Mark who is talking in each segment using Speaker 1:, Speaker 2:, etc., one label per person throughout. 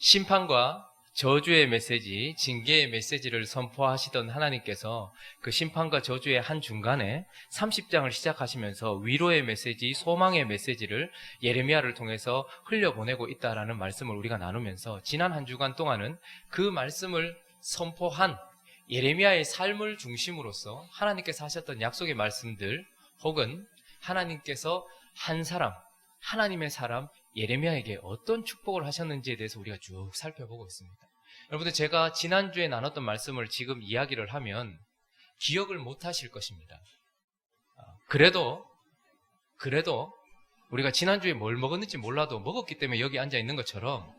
Speaker 1: 심판과 저주의 메시지, 징계의 메시지를 선포하시던 하나님께서 그 심판과 저주의 한중간에 30장을 시작하시면서 위로의 메시지, 소망의 메시지를 예레미야를 통해서 흘려보내고 있다라는 말씀을 우리가 나누면서 지난 한 주간 동안은 그 말씀을 선포한 예레미야의 삶을 중심으로서 하나님께서 하셨던 약속의 말씀들 혹은 하나님께서 한 사람, 하나님의 사람 예레미야에게 어떤 축복을 하셨는지에 대해서 우리가 쭉 살펴보고 있습니다. 여러분들, 제가 지난주에 나눴던 말씀을 지금 이야기를 하면 기억을 못 하실 것입니다. 그래도 우리가 지난주에 뭘 먹었는지 몰라도 먹었기 때문에 여기 앉아 있는 것처럼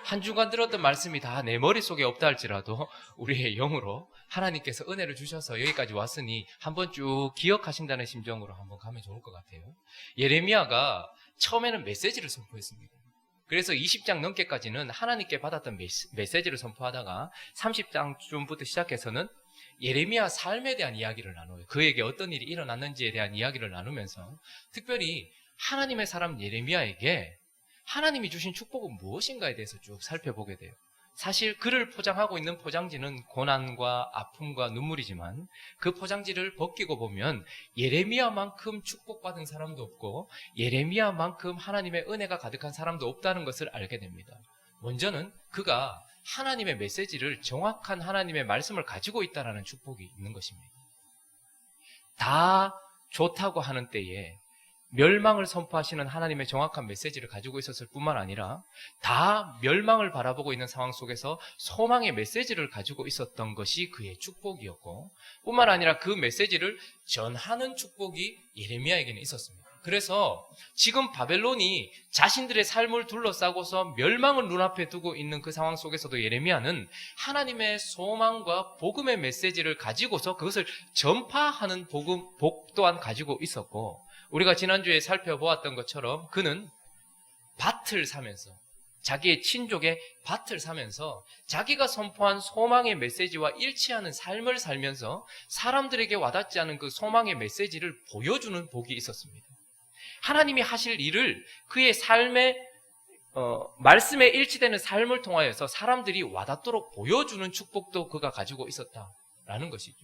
Speaker 1: 한 주간 들었던 말씀이 다 내 머릿속에 없다 할지라도 우리의 영으로 하나님께서 은혜를 주셔서 여기까지 왔으니 한번 쭉 기억하신다는 심정으로 한번 가면 좋을 것 같아요. 예레미야가 처음에는 메시지를 선포했습니다. 그래서 20장 넘게까지는 하나님께 받았던 메시지를 선포하다가 30장쯤부터 시작해서는 예레미야 삶에 대한 이야기를 나눠요. 그에게 어떤 일이 일어났는지에 대한 이야기를 나누면서 특별히 하나님의 사람 예레미야에게 하나님이 주신 축복은 무엇인가에 대해서 쭉 살펴보게 돼요. 사실 그를 포장하고 있는 포장지는 고난과 아픔과 눈물이지만 그 포장지를 벗기고 보면 예레미야만큼 축복받은 사람도 없고 예레미야만큼 하나님의 은혜가 가득한 사람도 없다는 것을 알게 됩니다. 먼저는 그가 하나님의 메시지를, 정확한 하나님의 말씀을 가지고 있다는 축복이 있는 것입니다. 다 좋다고 하는 때에 멸망을 선포하시는 하나님의 정확한 메시지를 가지고 있었을 뿐만 아니라 다 멸망을 바라보고 있는 상황 속에서 소망의 메시지를 가지고 있었던 것이 그의 축복이었고, 뿐만 아니라 그 메시지를 전하는 축복이 예레미야에게는 있었습니다. 그래서 지금 바벨론이 자신들의 삶을 둘러싸고서 멸망을 눈앞에 두고 있는 그 상황 속에서도 예레미야는 하나님의 소망과 복음의 메시지를 가지고서 그것을 전파하는 복 또한 가지고 있었고, 우리가 지난주에 살펴보았던 것처럼 그는 밭을 사면서, 자기의 친족의 밭을 사면서 자기가 선포한 소망의 메시지와 일치하는 삶을 살면서 사람들에게 와닿지 않은 그 소망의 메시지를 보여주는 복이 있었습니다. 하나님이 하실 일을 그의 삶의 말씀에 일치되는 삶을 통하여서 사람들이 와닿도록 보여주는 축복도 그가 가지고 있었다라는 것이죠.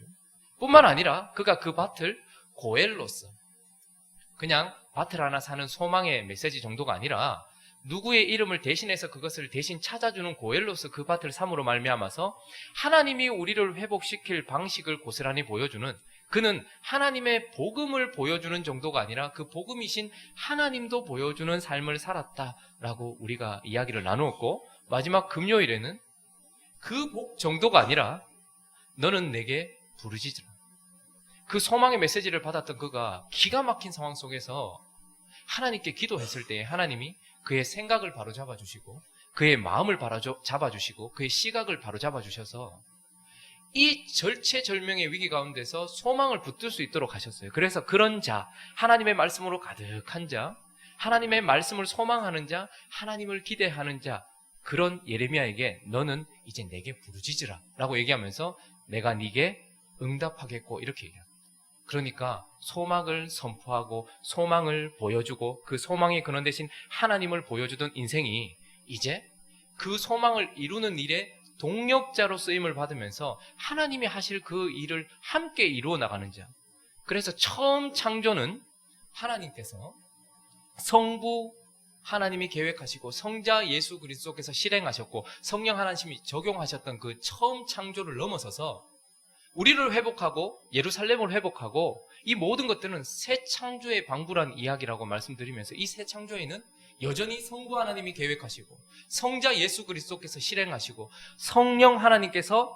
Speaker 1: 뿐만 아니라 그가 그 밭을 고엘로서, 그냥 밭을 하나 사는 소망의 메시지 정도가 아니라 누구의 이름을 대신해서 그것을 대신 찾아주는 고엘로서 그 밭을 삼으로 말미암아서 하나님이 우리를 회복시킬 방식을 고스란히 보여주는, 그는 하나님의 복음을 보여주는 정도가 아니라 그 복음이신 하나님도 보여주는 삶을 살았다라고 우리가 이야기를 나누었고, 마지막 금요일에는 그 복 정도가 아니라 너는 내게 부르짖으라, 그 소망의 메시지를 받았던 그가 기가 막힌 상황 속에서 하나님께 기도했을 때 하나님이 그의 생각을 바로 잡아주시고 그의 마음을 바로 잡아주시고 그의 시각을 바로 잡아주셔서 이 절체절명의 위기 가운데서 소망을 붙들 수 있도록 하셨어요. 그래서 그런 자, 하나님의 말씀으로 가득한 자, 하나님의 말씀을 소망하는 자, 하나님을 기대하는 자, 그런 예레미야에게 너는 이제 내게 부르짖으라 라고 얘기하면서 내가 네게 응답하겠고 이렇게 얘기합니다. 그러니까 소망을 선포하고 소망을 보여주고 그 소망의 근원 대신 하나님을 보여주던 인생이 이제 그 소망을 이루는 일에 동력자로 쓰임을 받으면서 하나님이 하실 그 일을 함께 이루어 나가는 자. 그래서 처음 창조는 하나님께서 성부 하나님이 계획하시고 성자 예수 그리스도께서 실행하셨고 성령 하나님이 적용하셨던 그 처음 창조를 넘어서서 우리를 회복하고 예루살렘을 회복하고 이 모든 것들은 새 창조의 방불한 이야기라고 말씀드리면서 이 새 창조에는 여전히 성부 하나님이 계획하시고 성자 예수 그리스도께서 실행하시고 성령 하나님께서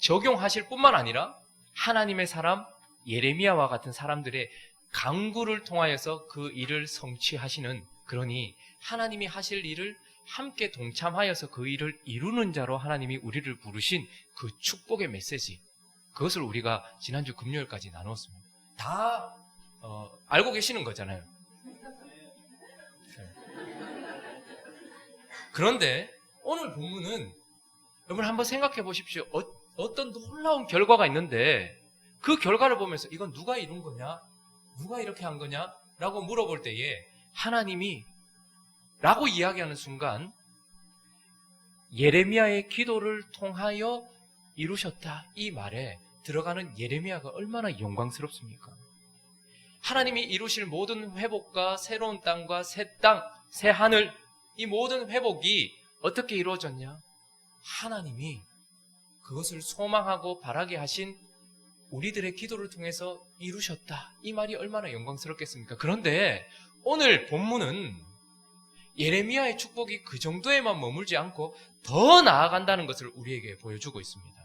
Speaker 1: 적용하실 뿐만 아니라 하나님의 사람 예레미야와 같은 사람들의 강구를 통하여서 그 일을 성취하시는, 그러니 하나님이 하실 일을 함께 동참하여서 그 일을 이루는 자로 하나님이 우리를 부르신 그 축복의 메시지, 그것을 우리가 지난주 금요일까지 나누었습니다. 다 알고 계시는 거잖아요. 그런데 오늘 본문은 여러분 한번 생각해 보십시오. 어떤 놀라운 결과가 있는데 그 결과를 보면서 이건 누가 이룬 거냐? 누가 이렇게 한 거냐? 라고 물어볼 때에 하나님이 라고 이야기하는 순간 예레미야의 기도를 통하여 이루셨다. 이 말에 들어가는 예레미야가 얼마나 영광스럽습니까? 하나님이 이루실 모든 회복과 새로운 땅과 새 땅, 새 하늘, 이 모든 회복이 어떻게 이루어졌냐? 하나님이 그것을 소망하고 바라게 하신 우리들의 기도를 통해서 이루셨다. 이 말이 얼마나 영광스럽겠습니까? 그런데 오늘 본문은 예레미야의 축복이 그 정도에만 머물지 않고 더 나아간다는 것을 우리에게 보여주고 있습니다.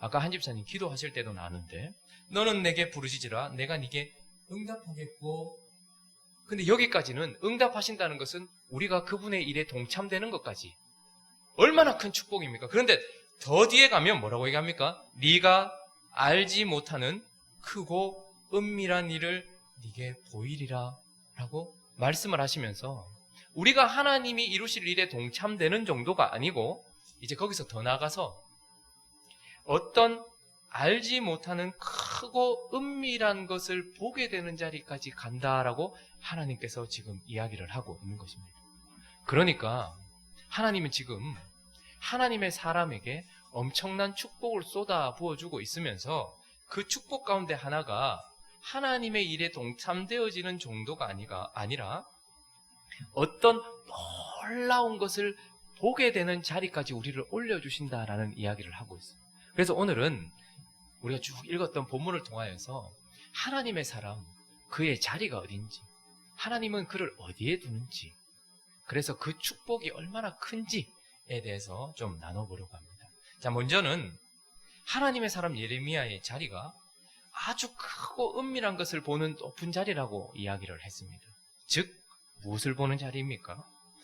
Speaker 1: 아까 한 집사님 기도하실 때도 나는데 너는 내게 부르짖으라 내가 네게 응답하겠고, 근데 여기까지는 응답하신다는 것은 우리가 그분의 일에 동참되는 것까지 얼마나 큰 축복입니까? 그런데 더 뒤에 가면 뭐라고 얘기합니까? 네가 알지 못하는 크고 은밀한 일을 네게 보이리라 라고 말씀을 하시면서 우리가 하나님이 이루실 일에 동참되는 정도가 아니고 이제 거기서 더 나아가서 어떤 알지 못하는 크고 은밀한 것을 보게 되는 자리까지 간다라고 하나님께서 지금 이야기를 하고 있는 것입니다. 그러니까 하나님은 지금 하나님의 사람에게 엄청난 축복을 쏟아 부어주고 있으면서 그 축복 가운데 하나가 하나님의 일에 동참되어지는 정도가 아니라 어떤 놀라운 것을 보게 되는 자리까지 우리를 올려주신다라는 이야기를 하고 있어요. 그래서 오늘은 우리가 쭉 읽었던 본문을 통하여서 하나님의 사람, 그의 자리가 어딘지, 하나님은 그를 어디에 두는지, 그래서 그 축복이 얼마나 큰지에 대해서 좀 나눠보려고 합니다. 자, 먼저는 하나님의 사람 예레미야의 자리가 아주 크고 은밀한 것을 보는 높은 자리라고 이야기를 했습니다. 즉, 무엇을 보는 자리입니까?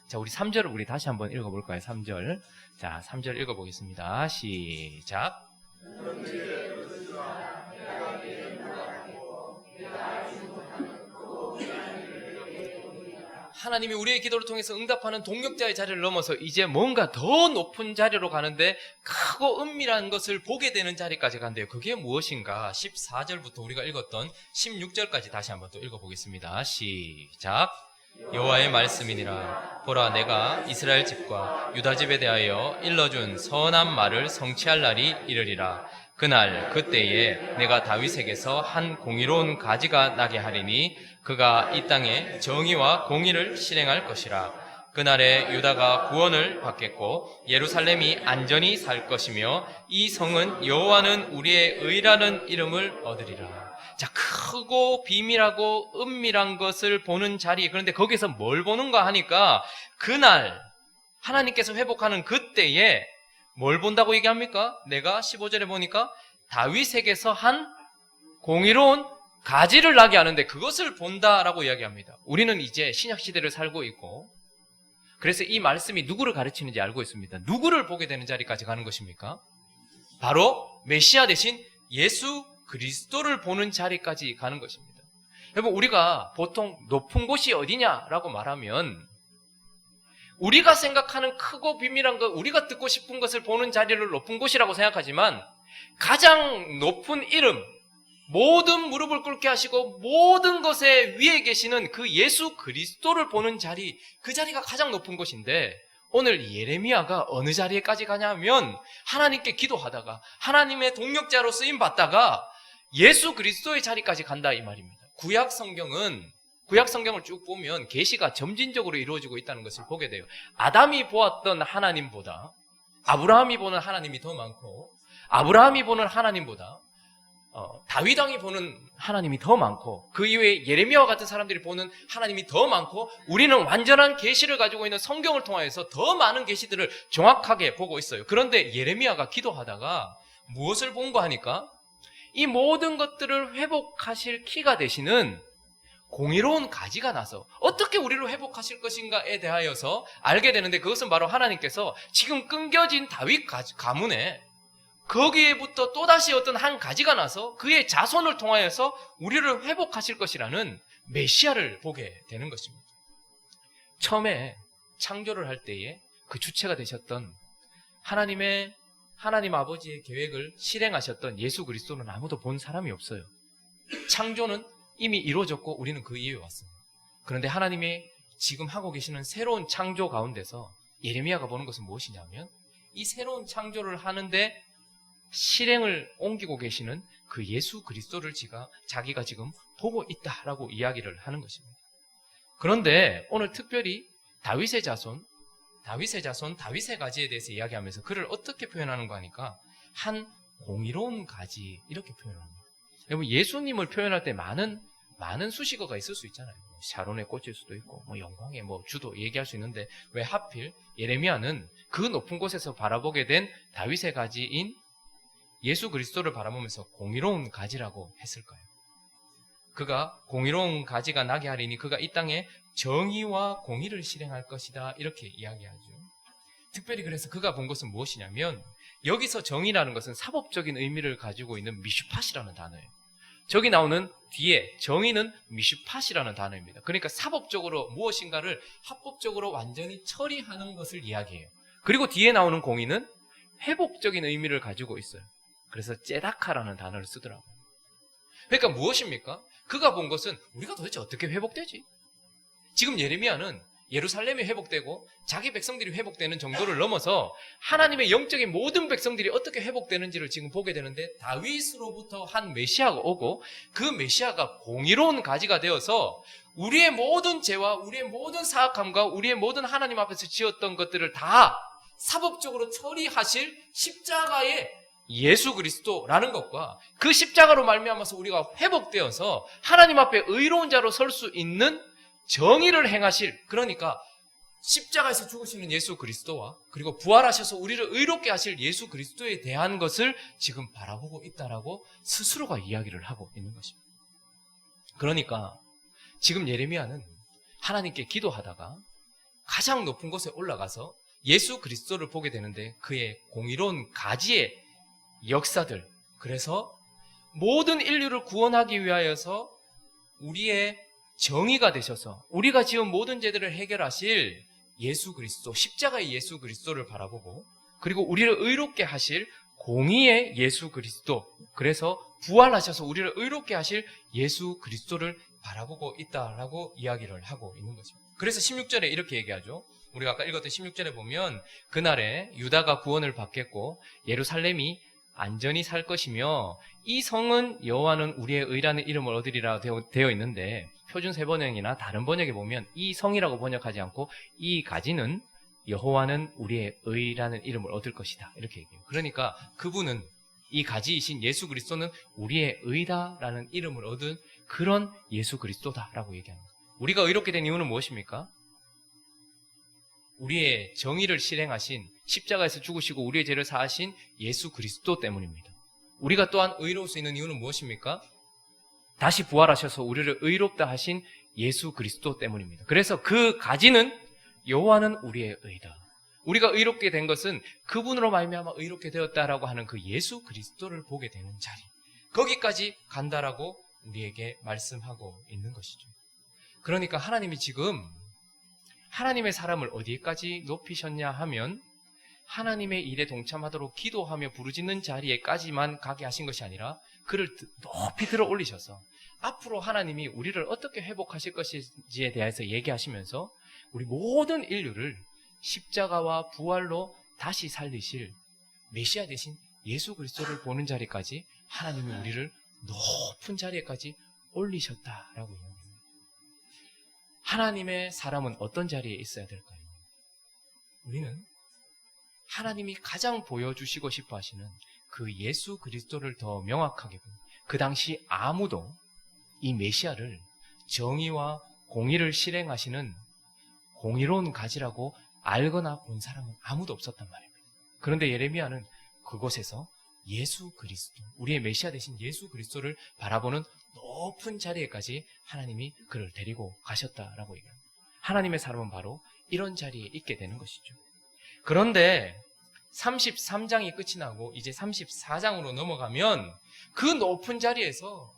Speaker 1: 자, 우리 3절을 우리 다시 한번 읽어볼까요? 3절. 자, 3절 읽어보겠습니다. 시작. 하나님이 우리의 기도를 통해서 응답하는 동력자의 자리를 넘어서 이제 뭔가 더 높은 자리로 가는데 크고 은밀한 것을 보게 되는 자리까지 간대요. 그게 무엇인가? 14절부터 우리가 읽었던 16절까지 다시 한번 또 읽어보겠습니다. 시작. 여호와의 말씀이니라. 보라, 내가 이스라엘 집과 유다 집에 대하여 일러준 선한 말을 성취할 날이 이르리라. 그날 그때에 내가 다윗에게서 한 공의로운 가지가 나게 하리니 그가 이 땅에 정의와 공의를 실행할 것이라. 그날에 유다가 구원을 받겠고 예루살렘이 안전히 살 것이며 이 성은 여호와는 우리의 의라는 이름을 얻으리라. 자, 크고 비밀하고 은밀한 것을 보는 자리. 그런데 거기서 뭘 보는가 하니까 그날 하나님께서 회복하는 그때에 뭘 본다고 얘기합니까? 내가 15절에 보니까 다윗에게서 한 공의로운 가지를 나게 하는데 그것을 본다라고 이야기합니다. 우리는 이제 신약시대를 살고 있고 그래서 이 말씀이 누구를 가르치는지 알고 있습니다. 누구를 보게 되는 자리까지 가는 것입니까? 바로 메시아 대신 예수 그리스도를 보는 자리까지 가는 것입니다. 여러분, 우리가 보통 높은 곳이 어디냐라고 말하면 우리가 생각하는 크고 비밀한 것, 우리가 듣고 싶은 것을 보는 자리를 높은 곳이라고 생각하지만 가장 높은 이름, 모든 무릎을 꿇게 하시고 모든 것에 위에 계시는 그 예수 그리스도를 보는 자리, 그 자리가 가장 높은 곳인데 오늘 예레미야가 어느 자리에까지 가냐면 하나님께 기도하다가 하나님의 동력자로 쓰임받다가 예수 그리스도의 자리까지 간다 이 말입니다. 구약 성경을 쭉 보면 계시가 점진적으로 이루어지고 있다는 것을 보게 돼요. 아담이 보았던 하나님보다 아브라함이 보는 하나님이 더 많고 아브라함이 보는 하나님보다 다윗 왕이 보는 하나님이 더 많고 그 이외에 예레미야와 같은 사람들이 보는 하나님이 더 많고 우리는 완전한 계시를 가지고 있는 성경을 통해서 더 많은 계시들을 정확하게 보고 있어요. 그런데 예레미야가 기도하다가 무엇을 본가 하니까 이 모든 것들을 회복하실 키가 되시는 공의로운 가지가 나서 어떻게 우리를 회복하실 것인가에 대하여서 알게 되는데 그것은 바로 하나님께서 지금 끊겨진 다윗 가문에 거기에부터 또다시 어떤 한 가지가 나서 그의 자손을 통하여서 우리를 회복하실 것이라는 메시아를 보게 되는 것입니다. 처음에 창조를 할 때에 그 주체가 되셨던 하나님 아버지의 계획을 실행하셨던 예수 그리스도는 아무도 본 사람이 없어요. 창조는 이미 이루어졌고 우리는 그 이후에 왔습니다. 그런데 하나님이 지금 하고 계시는 새로운 창조 가운데서 예레미야가 보는 것은 무엇이냐면 이 새로운 창조를 하는데 실행을 옮기고 계시는 그 예수 그리스도를 자기가 지금 보고 있다라고 이야기를 하는 것입니다. 그런데 오늘 특별히 다윗의 자손, 다윗의 가지에 대해서 이야기하면서 그를 어떻게 표현하는가 하니까 한 공의로운 가지 이렇게 표현합니다. 여러분 예수님을 표현할 때 많은 수식어가 있을 수 있잖아요. 샤론의 꽃일 수도 있고 영광의 주도 얘기할 수 있는데 왜 하필 예레미야는 그 높은 곳에서 바라보게 된 다윗의 가지인 예수 그리스도를 바라보면서 공의로운 가지라고 했을까요? 그가 공의로운 가지가 나게 하리니 그가 이 땅에 정의와 공의를 실행할 것이다 이렇게 이야기하죠. 특별히 그래서 그가 본 것은 무엇이냐면 여기서 정의라는 것은 사법적인 의미를 가지고 있는 미슈팟이라는 단어예요. 저기 나오는 뒤에 정의는 미슈팟이라는 단어입니다. 그러니까 사법적으로 무엇인가를 합법적으로 완전히 처리하는 것을 이야기해요. 그리고 뒤에 나오는 공의는 회복적인 의미를 가지고 있어요. 그래서 ጼ다카라는 단어를 쓰더라고요. 그러니까 무엇입니까? 그가 본 것은 우리가 도대체 어떻게 회복되지? 지금 예레미야는 예루살렘이 회복되고 자기 백성들이 회복되는 정도를 넘어서 하나님의 영적인 모든 백성들이 어떻게 회복되는지를 지금 보게 되는데 다윗으로부터 한 메시아가 오고 그 메시아가 공의로운 가지가 되어서 우리의 모든 죄와 우리의 모든 사악함과 우리의 모든 하나님 앞에서 지었던 것들을 다 사법적으로 처리하실 십자가의 예수 그리스도라는 것과 그 십자가로 말미암아서 우리가 회복되어서 하나님 앞에 의로운 자로 설 수 있는 정의를 행하실, 그러니까 십자가에서 죽으시는 예수 그리스도와 그리고 부활하셔서 우리를 의롭게 하실 예수 그리스도에 대한 것을 지금 바라보고 있다라고 스스로가 이야기를 하고 있는 것입니다. 그러니까 지금 예레미야는 하나님께 기도하다가 가장 높은 곳에 올라가서 예수 그리스도를 보게 되는데 그의 공의로운 가지의 역사들, 그래서 모든 인류를 구원하기 위하여서 우리의 정의가 되셔서 우리가 지은 모든 죄들을 해결하실 예수 그리스도, 십자가의 예수 그리스도를 바라보고 그리고 우리를 의롭게 하실 공의의 예수 그리스도, 그래서 부활하셔서 우리를 의롭게 하실 예수 그리스도를 바라보고 있다라고 이야기를 하고 있는 것입니다. 그래서 16절에 이렇게 얘기하죠. 우리가 아까 읽었던 16절에 보면 그날에 유다가 구원을 받겠고 예루살렘이 안전히 살 것이며 이 성은 여호와는 우리의 의라는 이름을 얻으리라 되어 있는데 표준 세번역이나 다른 번역에 보면 이 성이라고 번역하지 않고 이 가지는 여호와는 우리의 의라는 이름을 얻을 것이다 이렇게 얘기해요. 그러니까 그분은 이 가지이신 예수 그리스도는 우리의 의다라는 이름을 얻은 그런 예수 그리스도다라고 얘기합니다. 우리가 의롭게 된 이유는 무엇입니까? 우리의 정의를 실행하신 십자가에서 죽으시고 우리의 죄를 사하신 예수 그리스도 때문입니다. 우리가 또한 의로울 수 있는 이유는 무엇입니까? 다시 부활하셔서 우리를 의롭다 하신 예수 그리스도 때문입니다. 그래서 그 가지는 여호와는 우리의 의다. 우리가 의롭게 된 것은 그분으로 말미암아 의롭게 되었다라고 하는 그 예수 그리스도를 보게 되는 자리, 거기까지 간다라고 우리에게 말씀하고 있는 것이죠. 그러니까 하나님이 지금 하나님의 사람을 어디까지 높이셨냐 하면 하나님의 일에 동참하도록 기도하며 부르짖는 자리에까지만 가게 하신 것이 아니라 그를 높이 들어 올리셔서 앞으로 하나님이 우리를 어떻게 회복하실 것인지에 대해서 얘기하시면서 우리 모든 인류를 십자가와 부활로 다시 살리실 메시아 되신 예수 그리스도를 보는 자리까지 하나님이 우리를 높은 자리에까지 올리셨다라고 이야기합니다. 하나님의 사람은 어떤 자리에 있어야 될까요? 우리는 하나님이 가장 보여주시고 싶어 하시는 그 예수 그리스도를 더 명확하게 보고, 그 당시 아무도 이 메시아를 정의와 공의를 실행하시는 공의로운 가지라고 알거나 본 사람은 아무도 없었단 말입니다. 그런데 예레미야는 그곳에서 예수 그리스도, 우리의 메시아 되신 예수 그리스도를 바라보는 높은 자리에까지 하나님이 그를 데리고 가셨다라고 얘기합니다. 하나님의 사람은 바로 이런 자리에 있게 되는 것이죠. 그런데 33장이 끝이 나고 이제 34장으로 넘어가면 그 높은 자리에서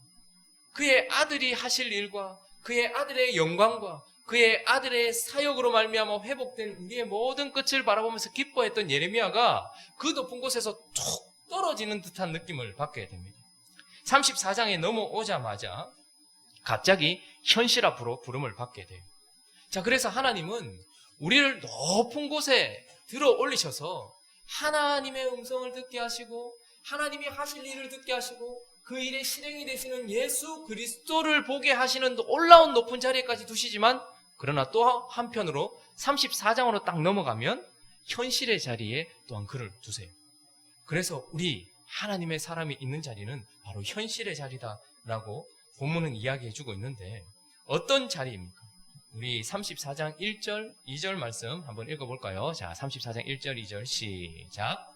Speaker 1: 그의 아들이 하실 일과 그의 아들의 영광과 그의 아들의 사역으로 말미암아 회복된 우리의 모든 끝을 바라보면서 기뻐했던 예레미야가 그 높은 곳에서 툭 떨어지는 듯한 느낌을 받게 됩니다. 34장에 넘어오자마자 갑자기 현실 앞으로 부름을 받게 돼요. 자, 그래서 하나님은 우리를 높은 곳에 들어 올리셔서 하나님의 음성을 듣게 하시고 하나님이 하실 일을 듣게 하시고 그 일의 실행이 되시는 예수 그리스도를 보게 하시는 올라온 높은 자리에까지 두시지만, 그러나 또 한편으로 34장으로 딱 넘어가면 현실의 자리에 또한 그를 두세요. 그래서 우리 하나님의 사람이 있는 자리는 바로 현실의 자리다라고 본문은 이야기해주고 있는데, 어떤 자리입니까? 우리 34장 1절, 2절 말씀 한번 읽어볼까요? 자, 34장 1절, 2절 시작.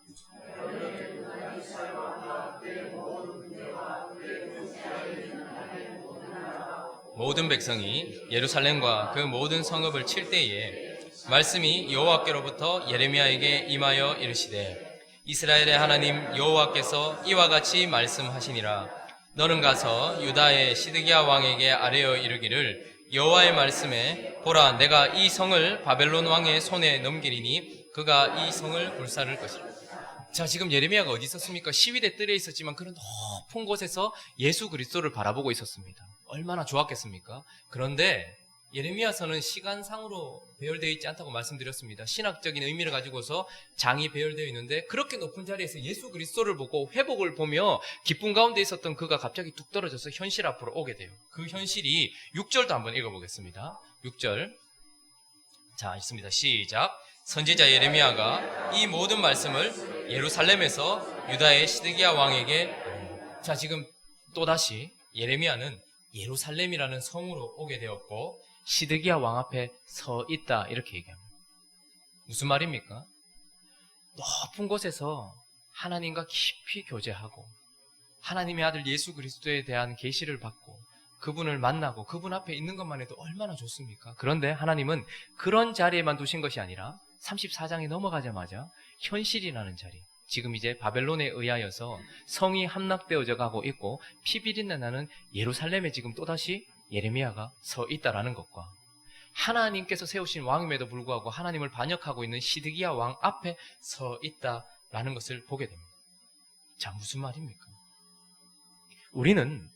Speaker 1: 모든 백성이 예루살렘과 그 모든 성읍을 칠 때에 말씀이 여호와께로부터 예레미야에게 임하여 이르시되, 이스라엘의 하나님 여호와께서 이와 같이 말씀하시니라. 너는 가서 유다의 시드기야 왕에게 아뢰어 이르기를, 여호와의 말씀에 보라, 내가 이 성을 바벨론 왕의 손에 넘기리니 그가 이 성을 불사를 것이라. 자, 지금 예레미야가 어디 있었습니까? 시위대 뜰에 있었지만 그런 높은 곳에서 예수 그리스도를 바라보고 있었습니다. 얼마나 좋았겠습니까? 그런데 예레미야서는 시간상으로 배열되어 있지 않다고 말씀드렸습니다. 신학적인 의미를 가지고서 장이 배열되어 있는데, 그렇게 높은 자리에서 예수 그리스도를 보고 회복을 보며 기쁨 가운데 있었던 그가 갑자기 뚝 떨어져서 현실 앞으로 오게 돼요. 그 현실이 6절도 한번 읽어보겠습니다. 6절. 자, 읽습니다. 시작. 선지자 예레미야가 이 모든 말씀을 예루살렘에서 유다의 시드기야 왕에게. 자, 지금 또다시 예레미야는 예루살렘이라는 성으로 오게 되었고 시드기야 왕 앞에 서 있다, 이렇게 얘기합니다. 무슨 말입니까? 높은 곳에서 하나님과 깊이 교제하고 하나님의 아들 예수 그리스도에 대한 계시를 받고 그분을 만나고 그분 앞에 있는 것만 해도 얼마나 좋습니까? 그런데 하나님은 그런 자리에만 두신 것이 아니라 34장에 넘어가자마자 현실이라는 자리, 지금 이제 바벨론에 의하여서 성이 함락되어져 가고 있고 피비린내 나는 예루살렘에 지금 또다시 예레미야가 서 있다라는 것과, 하나님께서 세우신 왕임에도 불구하고 하나님을 반역하고 있는 시드기야 왕 앞에 서 있다라는 것을 보게 됩니다. 자, 무슨 말입니까? 우리는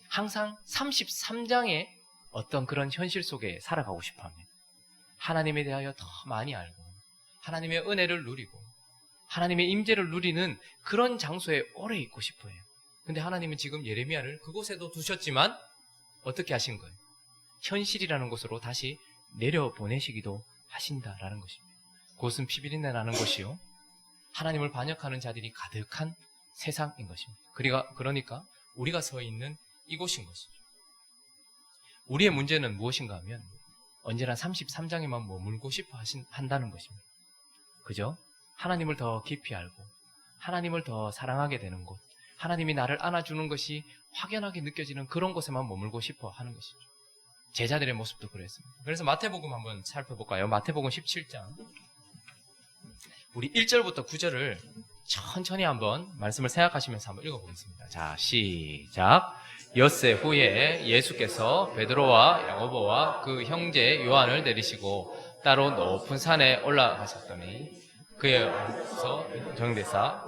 Speaker 1: 항상 33장의 어떤 그런 현실 속에 살아가고 싶어 합니다. 하나님에 대하여 더 많이 알고 하나님의 은혜를 누리고 하나님의 임재를 누리는 그런 장소에 오래 있고 싶어 해요. 근데 하나님은 지금 예레미야를 그곳에도 두셨지만 어떻게 하신 거예요? 현실이라는 곳으로 다시 내려보내시기도 하신다라는 것입니다. 그것은 피비린내 나는 곳이요, 하나님을 반역하는 자들이 가득한 세상인 것입니다. 그러니까 우리가 서 있는 이곳인 것이죠. 우리의 문제는 무엇인가 하면 언제나 33장에만 머물고 싶어 한다는 것입니다. 그죠? 하나님을 더 깊이 알고 하나님을 더 사랑하게 되는 곳, 하나님이 나를 안아주는 것이 확연하게 느껴지는 그런 곳에만 머물고 싶어 하는 것이죠. 제자들의 모습도 그랬습니다. 그래서 마태복음 한번 살펴볼까요? 마태복음 17장. 우리 1절부터 9절을 천천히 한번 말씀을 생각하시면서 한번 읽어보겠습니다. 자, 시작. 엿새 후에 예수께서 베드로와 야고보와 그 형제 요한을 내리시고 따로 높은 산에 올라가셨더니 그에서 정대사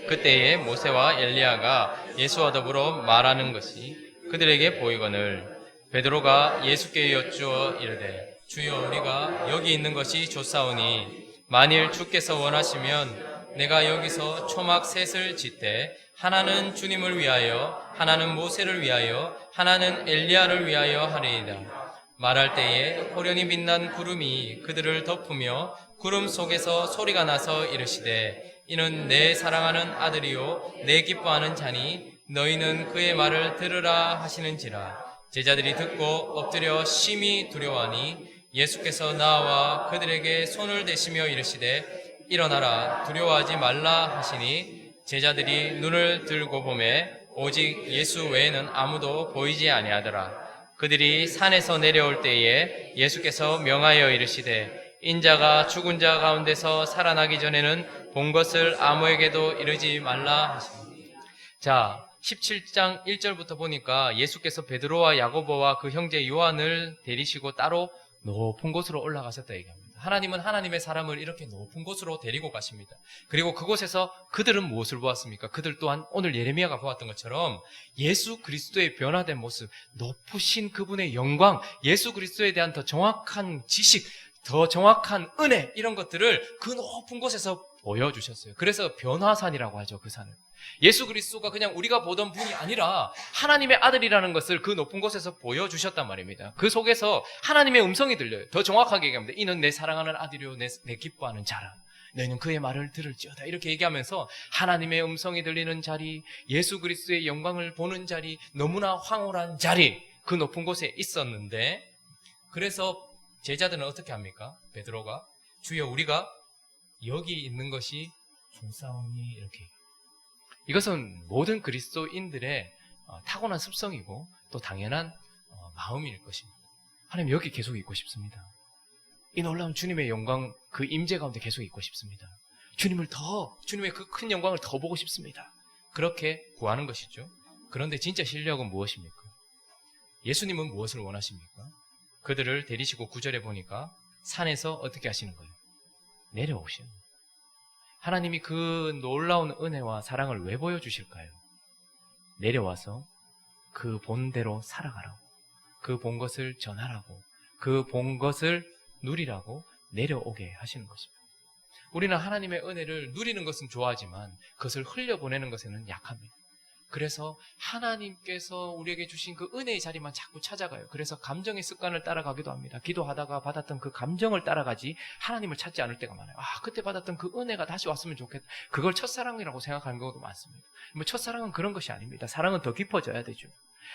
Speaker 1: 그때에 모세와 엘리야가 예수와 더불어 말하는 것이 그들에게 보이거늘 베드로가 예수께 여쭈어 이르되, 주여, 우리가 여기 있는 것이 좋사오니 만일 주께서 원하시면 내가 여기서 초막 셋을 짓되 하나는 주님을 위하여, 하나는 모세를 위하여, 하나는 엘리야를 위하여 하리이다. 말할 때에 호련히 빛난 구름이 그들을 덮으며 구름 속에서 소리가 나서 이르시되, 이는 내 사랑하는 아들이요 내 기뻐하는 자니 너희는 그의 말을 들으라 하시는지라. 제자들이 듣고 엎드려 심히 두려워하니 예수께서 나와 그들에게 손을 대시며 이르시되, 일어나라, 두려워하지 말라 하시니 제자들이 눈을 들고 보매 오직 예수 외에는 아무도 보이지 아니하더라. 그들이 산에서 내려올 때에 예수께서 명하여 이르시되, 인자가 죽은 자 가운데서 살아나기 전에는 본 것을 아무에게도 이르지 말라 하십니다. 자, 17장 1절부터 보니까 예수께서 베드로와 야고보와 그 형제 요한을 데리시고 따로 높은 곳으로 올라가셨다 얘기합니다. 하나님은 하나님의 사람을 이렇게 높은 곳으로 데리고 가십니다. 그리고 그곳에서 그들은 무엇을 보았습니까? 그들 또한 오늘 예레미야가 보았던 것처럼 예수 그리스도의 변화된 모습, 높으신 그분의 영광, 예수 그리스도에 대한 더 정확한 지식, 더 정확한 은혜, 이런 것들을 그 높은 곳에서 보여주셨어요. 그래서 변화산이라고 하죠, 그 산을. 예수 그리스도가 그냥 우리가 보던 분이 아니라 하나님의 아들이라는 것을 그 높은 곳에서 보여주셨단 말입니다. 그 속에서 하나님의 음성이 들려요. 더 정확하게 얘기합니다. 이는 내 사랑하는 아들이요 내 기뻐하는 자라. 너희는 그의 말을 들을지어다. 이렇게 얘기하면서 하나님의 음성이 들리는 자리, 예수 그리스도의 영광을 보는 자리, 너무나 황홀한 자리, 그 높은 곳에 있었는데, 그래서 제자들은 어떻게 합니까? 베드로가 주여 우리가 여기 있는 것이 좋사오니, 이렇게. 이것은 모든 그리스도인들의 타고난 습성이고 또 당연한 마음일 것입니다. 하나님 여기 계속 있고 싶습니다. 이 놀라운 주님의 영광, 그 임재 가운데 계속 있고 싶습니다. 주님의 그 큰 영광을 더 보고 싶습니다. 그렇게 구하는 것이죠. 그런데 진짜 실력은 무엇입니까? 예수님은 무엇을 원하십니까? 그들을 데리시고 9절에 보니까 산에서 어떻게 하시는 거예요? 내려오시는 거예요. 하나님이 그 놀라운 은혜와 사랑을 왜 보여주실까요? 내려와서 그 본대로 살아가라고, 그 본 것을 전하라고, 그 본 것을 누리라고 내려오게 하시는 것입니다. 우리는 하나님의 은혜를 누리는 것은 좋아하지만 그것을 흘려보내는 것에는 약합니다. 그래서 하나님께서 우리에게 주신 그 은혜의 자리만 자꾸 찾아가요. 그래서 감정의 습관을 따라가기도 합니다. 기도하다가 받았던 그 감정을 따라가지 하나님을 찾지 않을 때가 많아요. 그때 받았던 그 은혜가 다시 왔으면 좋겠다. 그걸 첫사랑이라고 생각하는 경우도 많습니다. 첫사랑은 그런 것이 아닙니다. 사랑은 더 깊어져야 되죠.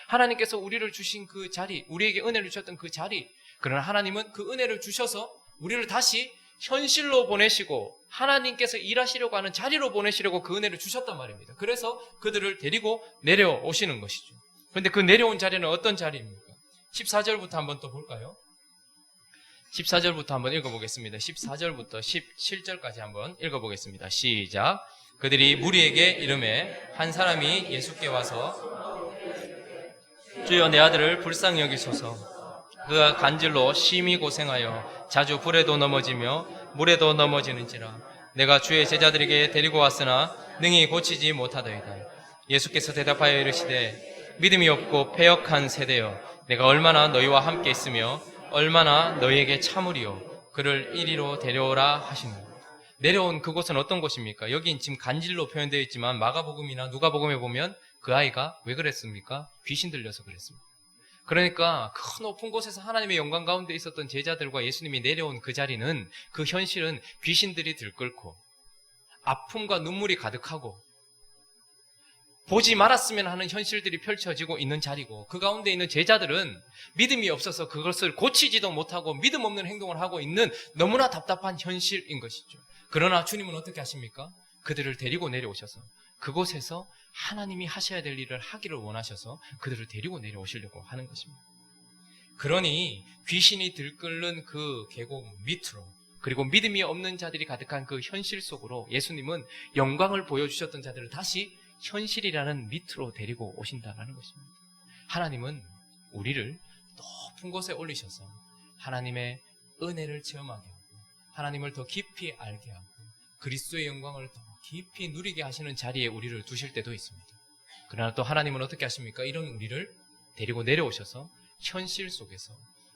Speaker 1: 하나님께서 우리를 주신 그 자리, 우리에게 은혜를 주셨던 그 자리, 그러나 하나님은 그 은혜를 주셔서 우리를 다시 현실로 보내시고 하나님께서 일하시려고 하는 자리로 보내시려고 그 은혜를 주셨단 말입니다. 그래서 그들을 데리고 내려오시는 것이죠. 그런데 그 내려온 자리는 어떤 자리입니까? 14절부터 한번 또 볼까요? 14절부터 한번 읽어보겠습니다. 14절부터 17절까지 한번 읽어보겠습니다. 시작. 그들이 무리에게 이르매 한 사람이 예수께 와서 주여 내 아들을 불쌍히 여기소서. 그가 간질로 심히 고생하여 자주 불에도 넘어지며 물에도 넘어지는지라. 내가 주의 제자들에게 데리고 왔으나 능히 고치지 못하더이다. 예수께서 대답하여 이르시되 믿음이 없고 패역한 세대여, 내가 얼마나 너희와 함께 있으며 얼마나 너희에게 참으리요. 그를 이리로 데려오라 하시는. 내려온 그곳은 어떤 곳입니까? 여긴 지금 간질로 표현되어 있지만 마가복음이나 누가복음에 보면 그 아이가 왜 그랬습니까? 귀신 들려서 그랬습니다. 그러니까 그 높은 곳에서 하나님의 영광 가운데 있었던 제자들과 예수님이 내려온 그 자리는, 그 현실은 귀신들이 들끓고 아픔과 눈물이 가득하고 보지 말았으면 하는 현실들이 펼쳐지고 있는 자리고, 그 가운데 있는 제자들은 믿음이 없어서 그것을 고치지도 못하고 믿음 없는 행동을 하고 있는 너무나 답답한 현실인 것이죠. 그러나 주님은 어떻게 하십니까? 그들을 데리고 내려오셔서 그곳에서 하나님이 하셔야 될 일을 하기를 원하셔서 그들을 데리고 내려오시려고 하는 것입니다. 그러니 귀신이 들끓는 그 계곡 밑으로, 그리고 믿음이 없는 자들이 가득한 그 현실 속으로 예수님은 영광을 보여주셨던 자들을 다시 현실이라는 밑으로 데리고 오신다는 것입니다. 하나님은 우리를 높은 곳에 올리셔서 하나님의 은혜를 체험하게 하고 하나님을 더 깊이 알게 하고 그리스도의 영광을 더 깊이 누리게 하시는 자리에 우리를 두실 때도 있습니다. 그러나 또 하나님은 어떻게 하십니까? 이런 우리를 데리고 내려오셔서 현실 속에서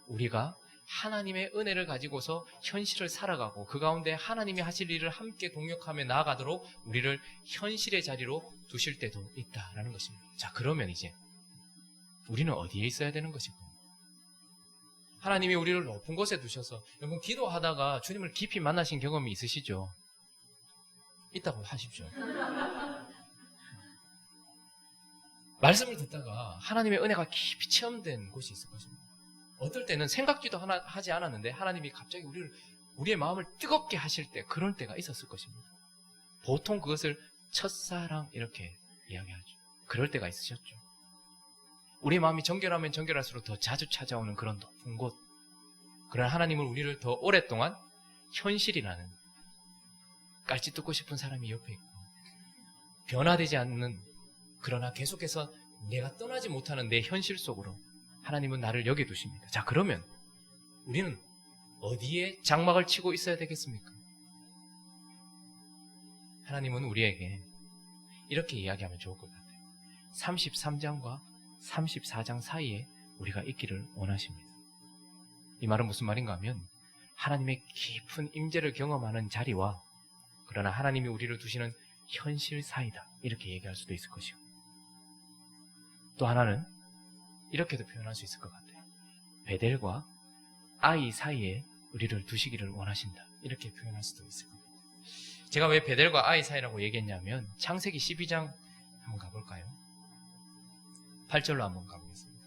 Speaker 1: 우리가 하나님의 은혜를 가지고서 현실을 살아가고 그 가운데 하나님이 하실 일을 함께 동역하며 나아가도록 우리를 현실의 자리로 두실 때도 있다라는 것입니다. 자, 그러면 이제 우리는 어디에 있어야 되는 것일까? 하나님이 우리를 높은 곳에 두셔서, 여러분 기도하다가 주님을 깊이 만나신 경험이 있으시죠? 있다고 하십시오. 말씀을 듣다가 하나님의 은혜가 깊이 체험된 곳이 있을 것입니다. 어떨 때는 생각지도 하지 않았는데 하나님이 갑자기 우리의 마음을 뜨겁게 하실 때, 그런 때가 있었을 것입니다. 보통 그것을 첫사랑 이렇게 이야기하죠. 그럴 때가 있으셨죠. 우리의 마음이 정결하면 정결할수록 더 자주 찾아오는 그런 높은 곳. 그러나 하나님은 우리를 더 오랫동안 현실이라는, 깔짓 뜯고 싶은 사람이 옆에 있고 변화되지 않는, 그러나 계속해서 내가 떠나지 못하는 내 현실 속으로 하나님은 나를 여기 두십니다. 자, 그러면 우리는 어디에 장막을 치고 있어야 되겠습니까? 하나님은 우리에게 이렇게 이야기하면 좋을 것 같아요. 33장과 34장 사이에 우리가 있기를 원하십니다. 이 말은 무슨 말인가 하면 하나님의 깊은 임재를 경험하는 자리와 그러나 하나님이 우리를 두시는 현실 사이다, 이렇게 얘기할 수도 있을 것이고, 또 하나는 이렇게도 표현할 수 있을 것 같아요. 베델과 아이 사이에 우리를 두시기를 원하신다, 이렇게 표현할 수도 있을 것 같아요. 제가 왜 베델과 아이 사이라고 얘기했냐면 창세기 12장 한번 가볼까요? 8절로 한번 가보겠습니다.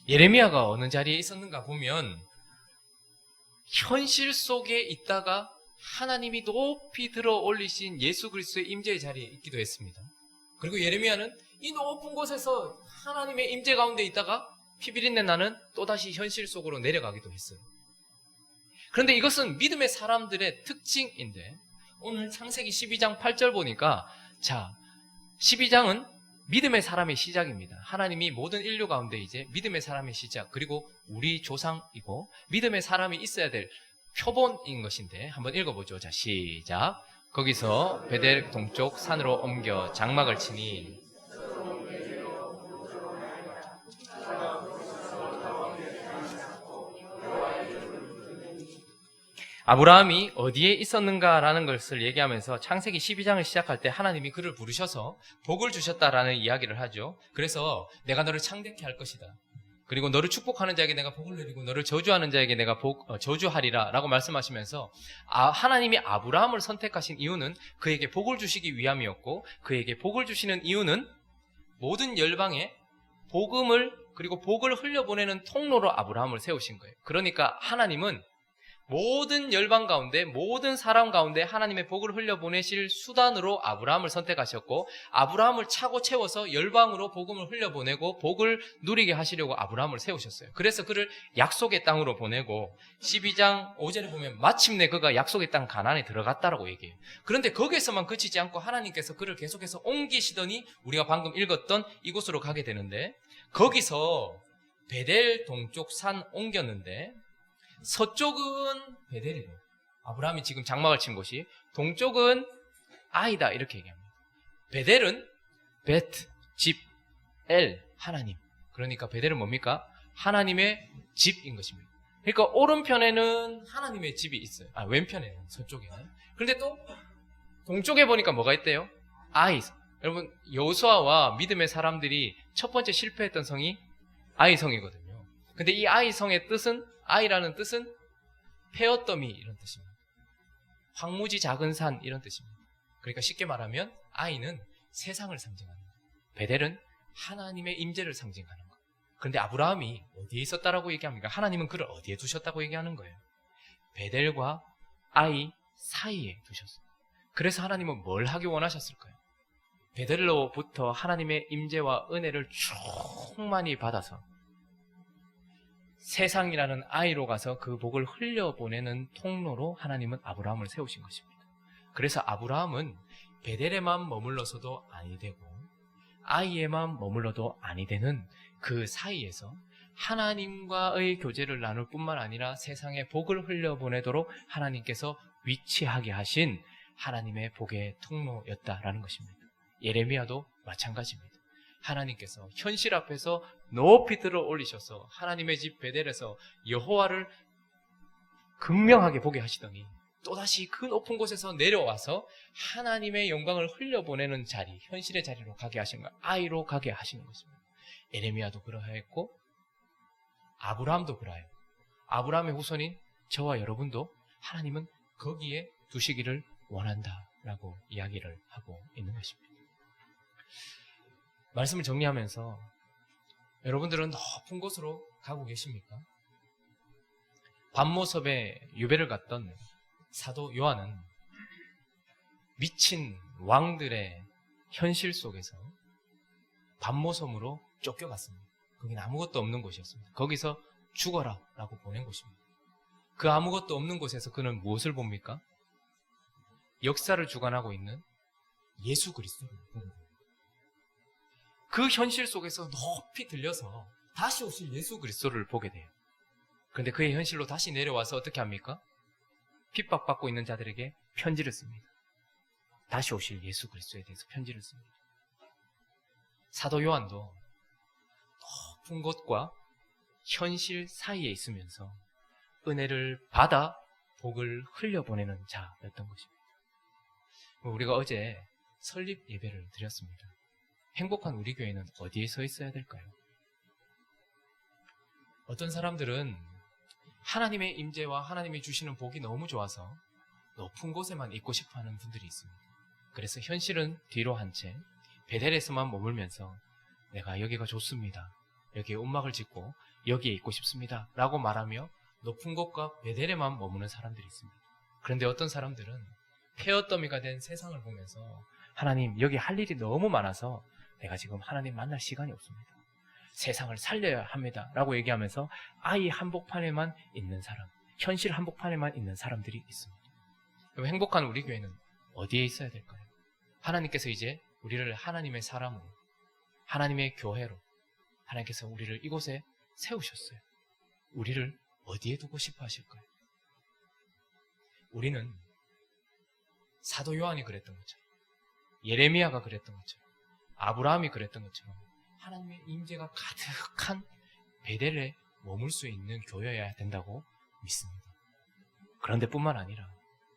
Speaker 1: 예레미야가 어느 자리에 있었는가 보면 현실 속에 있다가 하나님이 높이 들어 올리신 예수 그리스도의 임재의 자리에 있기도 했습니다. 그리고 예레미야는 이 높은 곳에서 하나님의 임재 가운데 있다가 피비린내 나는 또다시 현실 속으로 내려가기도 했어요. 그런데 이것은 믿음의 사람들의 특징인데, 오늘 창세기 12장 8절 보니까, 자, 12장은 믿음의 사람의 시작입니다. 하나님이 모든 인류 가운데 이제 믿음의 사람의 시작, 그리고 우리 조상이고 믿음의 사람이 있어야 될 표본인 것인데, 한번 읽어보죠. 자, 시작. 거기서 베델 동쪽 산으로 옮겨 장막을 치니 아브라함이 어디에 있었는가라는 것을 얘기하면서 창세기 12장을 시작할 때 하나님이 그를 부르셔서 복을 주셨다라는 이야기를 하죠. 그래서 내가 너를 창대케 할 것이다. 그리고 너를 축복하는 자에게 내가 복을 내리고 너를 저주하는 자에게 내가 저주하리라 라고 말씀하시면서 하나님이 아브라함을 선택하신 이유는 그에게 복을 주시기 위함이었고, 그에게 복을 주시는 이유는 모든 열방에 복음을 그리고 복을 흘려보내는 통로로 아브라함을 세우신 거예요. 그러니까 하나님은 모든 열방 가운데, 모든 사람 가운데 하나님의 복을 흘려보내실 수단으로 아브라함을 선택하셨고, 아브라함을 차고 채워서 열방으로 복음을 흘려보내고 복을 누리게 하시려고 아브라함을 세우셨어요. 그래서 그를 약속의 땅으로 보내고, 12장 5절에 보면 마침내 그가 약속의 땅 가나안에 들어갔다라고 얘기해요. 그런데 거기에서만 그치지 않고 하나님께서 그를 계속해서 옮기시더니 우리가 방금 읽었던 이곳으로 가게 되는데, 거기서 베델 동쪽 산 옮겼는데, 서쪽은 베델이고 아브라함이 지금 장막을 친 곳이, 동쪽은 아이다, 이렇게 얘기합니다. 베델은 베트, 집, 엘, 하나님. 그러니까 베델은 뭡니까? 하나님의 집인 것입니다. 그러니까 오른편에는 하나님의 집이 있어요. 왼편에는, 서쪽에는. 그런데 또 동쪽에 보니까 뭐가 있대요? 아이. 여러분, 여호수아와 믿음의 사람들이 첫 번째 실패했던 성이 아이성이거든요. 근데 이 아이성의 뜻은, 아이라는 뜻은 페어더미, 이런 뜻입니다. 황무지 작은 산, 이런 뜻입니다. 그러니까 쉽게 말하면 아이는 세상을 상징합니다. 베델은 하나님의 임재를 상징하는 것. 그런데 아브라함이 어디에 있었다라고 얘기합니까? 하나님은 그를 어디에 두셨다고 얘기하는 거예요? 베델과 아이 사이에 두셨어요. 그래서 하나님은 뭘 하기 원하셨을까요? 베델로부터 하나님의 임재와 은혜를 충만히 받아서 세상이라는 아이로 가서 그 복을 흘려보내는 통로로 하나님은 아브라함을 세우신 것입니다. 그래서 아브라함은 베델에만 머물러서도 아니 되고 아이에만 머물러도 아니 되는 그 사이에서 하나님과의 교제를 나눌 뿐만 아니라 세상에 복을 흘려보내도록 하나님께서 위치하게 하신 하나님의 복의 통로였다라는 것입니다. 예레미야도 마찬가지입니다. 하나님께서 현실 앞에서 높이 들어 올리셔서 하나님의 집 베델에서 여호와를 극명하게 보게 하시더니 또다시 그 높은 곳에서 내려와서 하나님의 영광을 흘려보내는 자리, 현실의 자리로 가게 하시는 거예요. 아이로 가게 하시는 것입니다. 예레미야도 그러하였고 아브라함도 그러해요. 아브라함의 후손인 저와 여러분도 하나님은 거기에 두시기를 원한다라고 이야기를 하고 있는 것입니다. 말씀을 정리하면서 여러분들은 높은 곳으로 가고 계십니까? 밤모섭에 유배를 갔던 사도 요한은 미친 왕들의 현실 속에서 밤모섬으로 쫓겨갔습니다. 거기는 아무것도 없는 곳이었습니다. 거기서 죽어라 라고 보낸 곳입니다. 그 아무것도 없는 곳에서 그는 무엇을 봅니까? 역사를 주관하고 있는 예수 그리스도를 보고 그 현실 속에서 높이 들려서 다시 오실 예수 그리스도를 보게 돼요. 그런데 그의 현실로 다시 내려와서 어떻게 합니까? 핍박받고 있는 자들에게 편지를 씁니다. 다시 오실 예수 그리스도에 대해서 편지를 씁니다. 사도 요한도 높은 곳과 현실 사이에 있으면서 은혜를 받아 복을 흘려보내는 자였던 것입니다. 우리가 어제 설립 예배를 드렸습니다. 행복한 우리 교회는 어디에 서 있어야 될까요? 어떤 사람들은 하나님의 임재와 하나님이 주시는 복이 너무 좋아서 높은 곳에만 있고 싶어하는 분들이 있습니다. 그래서 현실은 뒤로 한 채 베델에서만 머물면서 내가 여기가 좋습니다. 여기에 움막을 짓고 여기에 있고 싶습니다. 라고 말하며 높은 곳과 베델에만 머무는 사람들이 있습니다. 그런데 어떤 사람들은 폐어더미가 된 세상을 보면서 하나님 여기 할 일이 너무 많아서 내가 지금 하나님 만날 시간이 없습니다. 세상을 살려야 합니다. 라고 얘기하면서 아이 한복판에만 있는 사람, 현실 한복판에만 있는 사람들이 있습니다. 행복한 우리 교회는 어디에 있어야 될까요? 하나님께서 이제 우리를 하나님의 사람으로, 하나님의 교회로 하나님께서 우리를 이곳에 세우셨어요. 우리를 어디에 두고 싶어 하실까요? 우리는 사도 요한이 그랬던 것처럼, 예레미야가 그랬던 것처럼, 아브라함이 그랬던 것처럼 하나님의 임재가 가득한 베델에 머물 수 있는 교회여야 된다고 믿습니다. 그런데 뿐만 아니라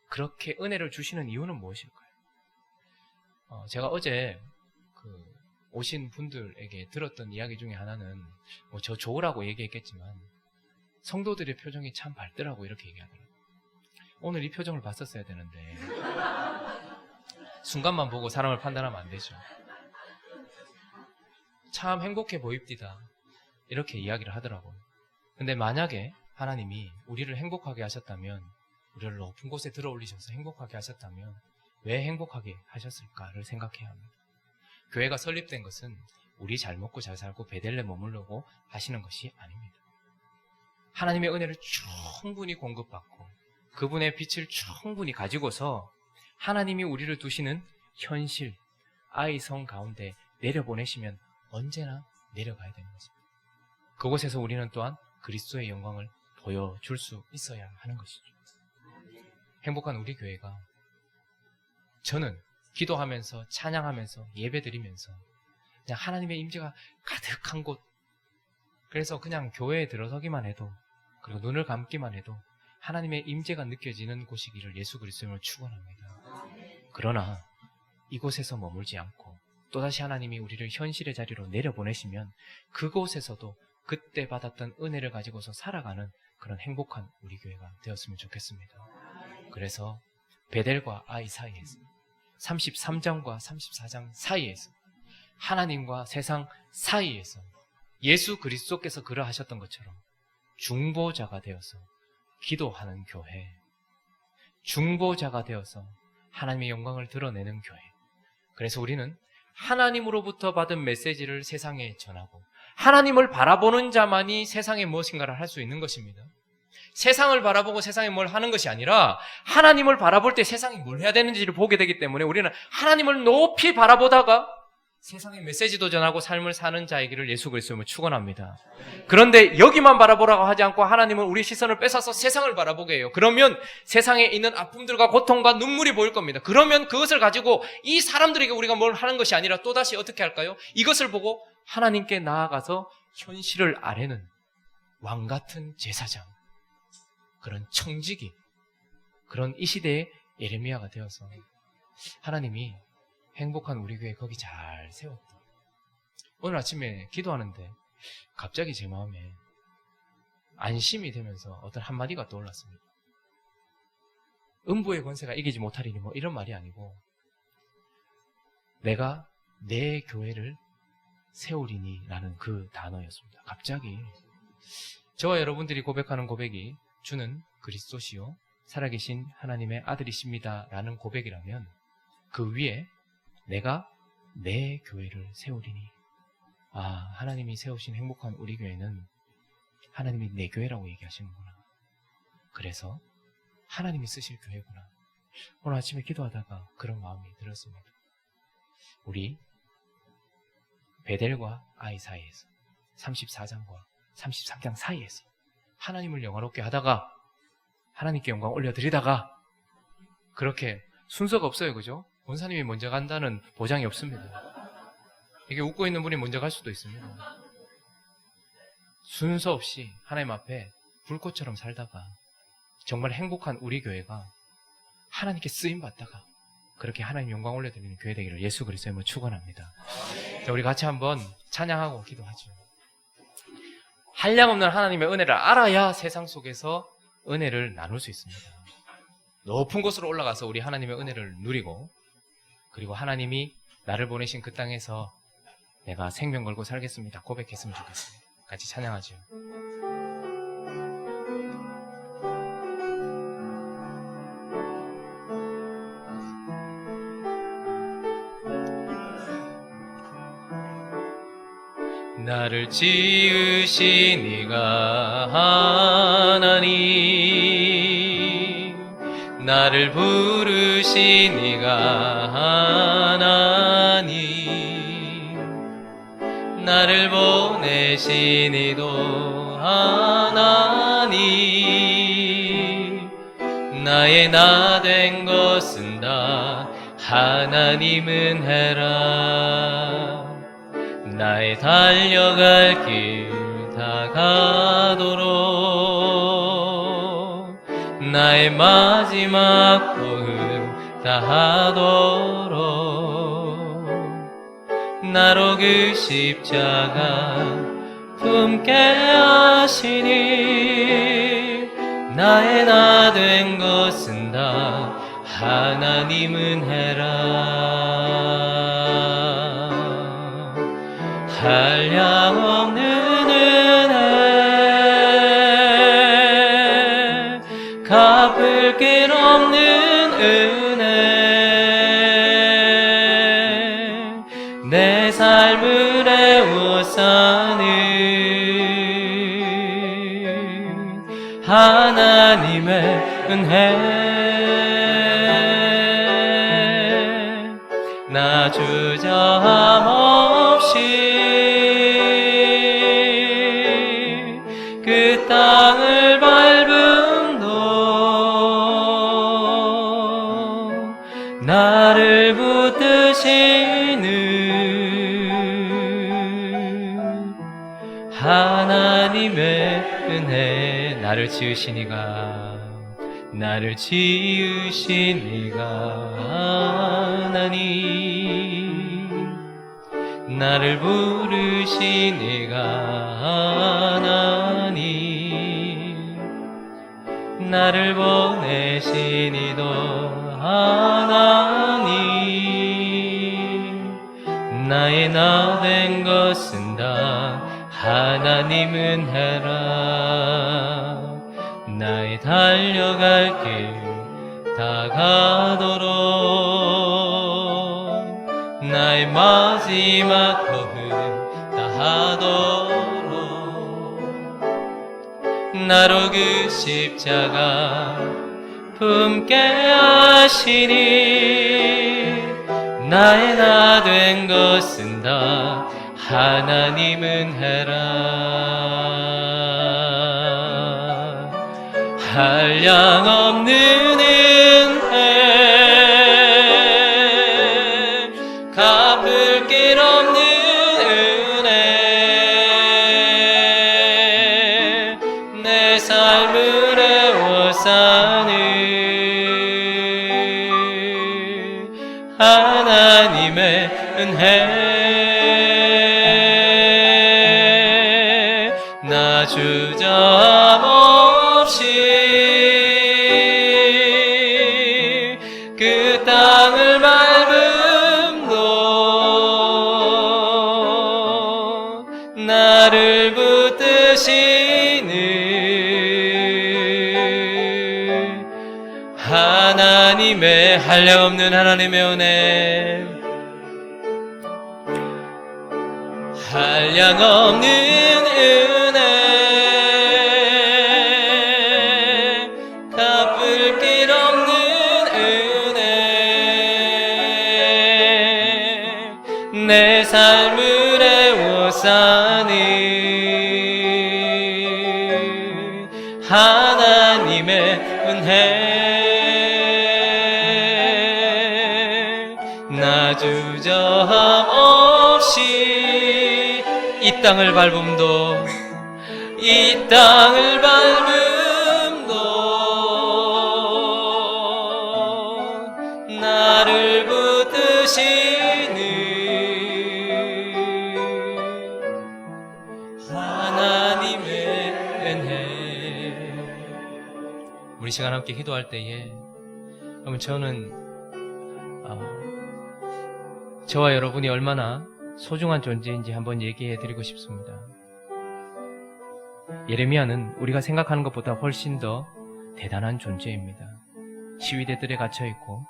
Speaker 1: 그렇게 은혜를 주시는 이유는 무엇일까요? 제가 어제 오신 분들에게 들었던 이야기 중에 하나는 저 좋으라고 얘기했겠지만 성도들의 표정이 참 밝더라고 이렇게 얘기하더라고요. 오늘 이 표정을 봤었어야 되는데 순간만 보고 사람을 판단하면 안 되죠. 참 행복해 보입디다 이렇게 이야기를 하더라고요. 근데 만약에 하나님이 우리를 행복하게 하셨다면, 우리를 높은 곳에 들어올리셔서 행복하게 하셨다면 왜 행복하게 하셨을까를 생각해야 합니다. 교회가 설립된 것은 우리 잘 먹고 잘 살고 베델레 머물려고 하시는 것이 아닙니다. 하나님의 은혜를 충분히 공급받고 그분의 빛을 충분히 가지고서 하나님이 우리를 두시는 현실, 아이성 가운데 내려보내시면 언제나 내려가야 되는 것입니다. 그곳에서 우리는 또한 그리스도의 영광을 보여줄 수 있어야 하는 것이죠. 행복한 우리 교회가, 저는 기도하면서 찬양하면서 예배드리면서 그냥 하나님의 임재가 가득한 곳, 그래서 그냥 교회에 들어서기만 해도, 그리고 눈을 감기만 해도 하나님의 임재가 느껴지는 곳이기를 예수 그리스도를 축원합니다. 그러나 이곳에서 머물지 않고 또다시 하나님이 우리를 현실의 자리로 내려보내시면 그곳에서도 그때 받았던 은혜를 가지고서 살아가는 그런 행복한 우리 교회가 되었으면 좋겠습니다. 그래서 베델과 아이 사이에서, 33장과 34장 사이에서, 하나님과 세상 사이에서 예수 그리스도께서 그러하셨던 것처럼 중보자가 되어서 기도하는 교회, 중보자가 되어서 하나님의 영광을 드러내는 교회. 그래서 우리는 하나님으로부터 받은 메시지를 세상에 전하고 하나님을 바라보는 자만이 세상에 무엇인가를 할 수 있는 것입니다. 세상을 바라보고 세상에 뭘 하는 것이 아니라 하나님을 바라볼 때 세상이 뭘 해야 되는지를 보게 되기 때문에 우리는 하나님을 높이 바라보다가 세상에 메시지도 전하고 삶을 사는 자이기를 예수 그리스도로 축원합니다. 그런데 여기만 바라보라고 하지 않고 하나님은 우리 시선을 뺏어서 세상을 바라보게 해요. 그러면 세상에 있는 아픔들과 고통과 눈물이 보일 겁니다. 그러면 그것을 가지고 이 사람들에게 우리가 뭘 하는 것이 아니라 또다시 어떻게 할까요? 이것을 보고 하나님께 나아가서 현실을 아뢰는 왕 같은 제사장, 그런 청지기, 그런 이 시대의 예레미야가 되어서 하나님이 행복한 우리 교회 거기 잘 세웠다. 오늘 아침에 기도하는데 갑자기 제 마음에 안심이 되면서 어떤 한마디가 떠올랐습니다. 음부의 권세가 이기지 못하리니 뭐 이런 말이 아니고 내가 내 교회를 세우리니 라는 그 단어였습니다. 갑자기 저와 여러분들이 고백하는 고백이 주는 그리스도시요 살아계신 하나님의 아들이십니다 라는 고백이라면 그 위에 내가 내 교회를 세우리니, 하나님이 세우신 행복한 우리 교회는 하나님이 내 교회라고 얘기하시는구나. 그래서 하나님이 쓰실 교회구나. 오늘 아침에 기도하다가 그런 마음이 들었습니다. 우리 베델과 아이 사이에서, 34장과 33장 사이에서 하나님을 영화롭게 하다가 하나님께 영광 올려드리다가 그렇게 순서가 없어요. 그죠? 권사님이 먼저 간다는 보장이 없습니다. 이게 웃고 있는 분이 먼저 갈 수도 있습니다. 순서 없이 하나님 앞에 불꽃처럼 살다가 정말 행복한 우리 교회가 하나님께 쓰임받다가 그렇게 하나님 영광 올려드리는 교회 되기를 예수 그리스도의 이름으로 축원합니다. 자, 우리 같이 한번 찬양하고 기도하죠. 한량없는 하나님의 은혜를 알아야 세상 속에서 은혜를 나눌 수 있습니다. 높은 곳으로 올라가서 우리 하나님의 은혜를 누리고 그리고 하나님이 나를 보내신 그 땅에서 내가 생명 걸고 살겠습니다 고백했으면 좋겠습니다. 같이 찬양하죠. 나를 지으신 이가 하나님, 나를 부르신 이가 하나님, 나를 보내신 이도 하나님, 나의 나 된 것은 다 하나님은 해라. 나의 달려갈 길 다가도록 나의 마지막 호흡 다하도록 나로 그 십자가 품게 하시니 나의 나 된 것은 다 하나님은 해라. 한량없는 은혜, 갚을 길 없는 은혜, 내 삶을 애워싸는 하나님의 은혜, 나 주저함 없이 그 땅을 밟음도 나를 붙드시는 하나님의 은혜, 나를 지으신 이가 나를 지으신 이가 하나님, 나를 부르신 이가 하나님, 나를 보내신 이도 하나님, 나의 나 된 것은 다 하나님은 해라. 나의 달려갈 길 다가도록 나의 마지막 호흡 다하도록 나로 그 십자가 품게 하시니 나의 나 된 것은 다 하나님은 해라. 한량없는 은혜, 갚을 길 없는 은혜, 내 삶을 애워싸는 하나님의 은혜, 나 주저함 없이 그 땅을 밟음도 나를 붙드시는 하나님의 한량없는 하나님의 은혜, 한량없는 은혜, 갚을 길 없는 은혜, 내 삶을 애워싸는 하나님의 은혜 나 주저함 없이 이 땅을 밟음도 이 땅을 밟음도 나를 붙드시는 하나님의 은혜. 우리 시간 함께 기도할 때에 그러면 저는 저와 여러분이 얼마나 소중한 존재인지 한번 얘기해 드리고 싶습니다. 예레미야는 우리가 생각하는 것보다 훨씬 더 대단한 존재입니다. 시위대들에 갇혀있고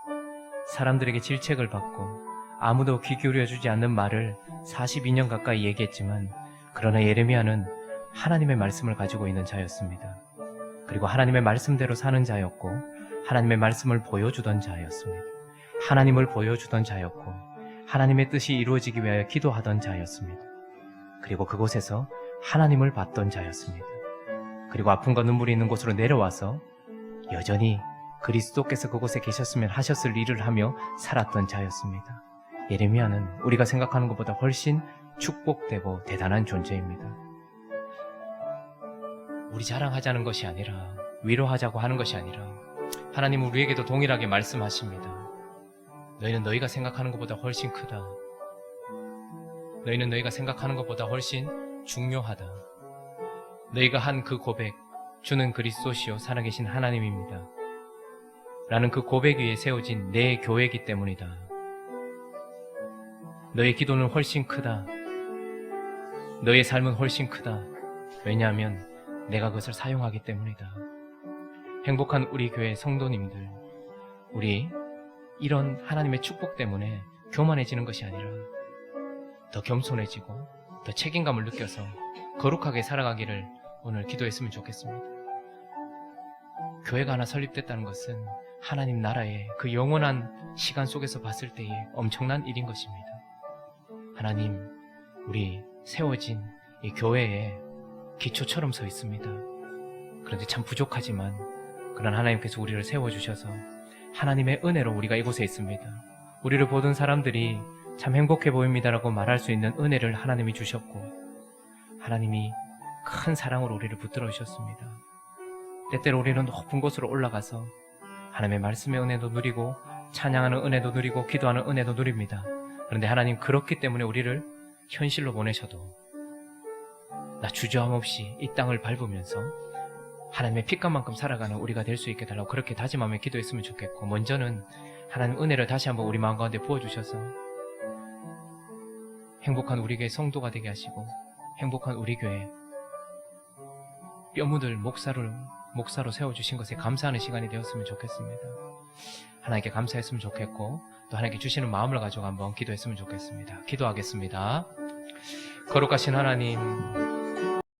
Speaker 1: 사람들에게 질책을 받고 아무도 귀 기울여주지 않는 말을 42년 가까이 얘기했지만 그러나 예레미야는 하나님의 말씀을 가지고 있는 자였습니다. 그리고 하나님의 말씀대로 사는 자였고 하나님의 말씀을 보여주던 자였습니다. 하나님을 보여주던 자였고 하나님의 뜻이 이루어지기 위하여 기도하던 자였습니다. 그리고 그곳에서 하나님을 봤던 자였습니다. 그리고 아픔과 눈물이 있는 곳으로 내려와서 여전히 그리스도께서 그곳에 계셨으면 하셨을 일을 하며 살았던 자였습니다. 예레미야는 우리가 생각하는 것보다 훨씬 축복되고 대단한 존재입니다. 우리 자랑하자는 것이 아니라 위로하자고 하는 것이 아니라 하나님은 우리에게도 동일하게 말씀하십니다. 너희는 너희가 생각하는 것보다 훨씬 크다. 너희는 너희가 생각하는 것보다 훨씬 중요하다. 너희가 한 그 고백, 주는 그리스도시요 살아계신 하나님입니다. 라는 그 고백 위에 세워진 내 교회이기 때문이다. 너의 기도는 훨씬 크다. 너의 삶은 훨씬 크다. 왜냐하면 내가 그것을 사용하기 때문이다. 행복한 우리 교회 성도님들, 우리 이런 하나님의 축복 때문에 교만해지는 것이 아니라 더 겸손해지고 더 책임감을 느껴서 거룩하게 살아가기를 오늘 기도했으면 좋겠습니다. 교회가 하나 설립됐다는 것은 하나님 나라의 그 영원한 시간 속에서 봤을 때의 엄청난 일인 것입니다. 하나님, 우리 세워진 이 교회에 기초처럼 서 있습니다. 그런데 참 부족하지만 그런 하나님께서 우리를 세워주셔서 하나님의 은혜로 우리가 이곳에 있습니다. 우리를 보던 사람들이 참 행복해 보입니다라고 말할 수 있는 은혜를 하나님이 주셨고 하나님이 큰 사랑으로 우리를 붙들어 주셨습니다. 때때로 우리는 높은 곳으로 올라가서 하나님의 말씀의 은혜도 누리고 찬양하는 은혜도 누리고 기도하는 은혜도 누립니다. 그런데 하나님 그렇기 때문에 우리를 현실로 보내셔도 나 주저함 없이 이 땅을 밟으면서 하나님의 핏값만큼 살아가는 우리가 될 수 있게 달라고 그렇게 다짐하며 기도했으면 좋겠고 먼저는 하나님 은혜를 다시 한번 우리 마음 가운데 부어주셔서 행복한 우리 교회 성도가 되게 하시고 행복한 우리 교회 뼈묻을 목사로 세워주신 것에 감사하는 시간이 되었으면 좋겠습니다. 하나님께 감사했으면 좋겠고 또 하나님께 주시는 마음을 가지고 한번 기도했으면 좋겠습니다. 기도하겠습니다. 거룩하신 하나님,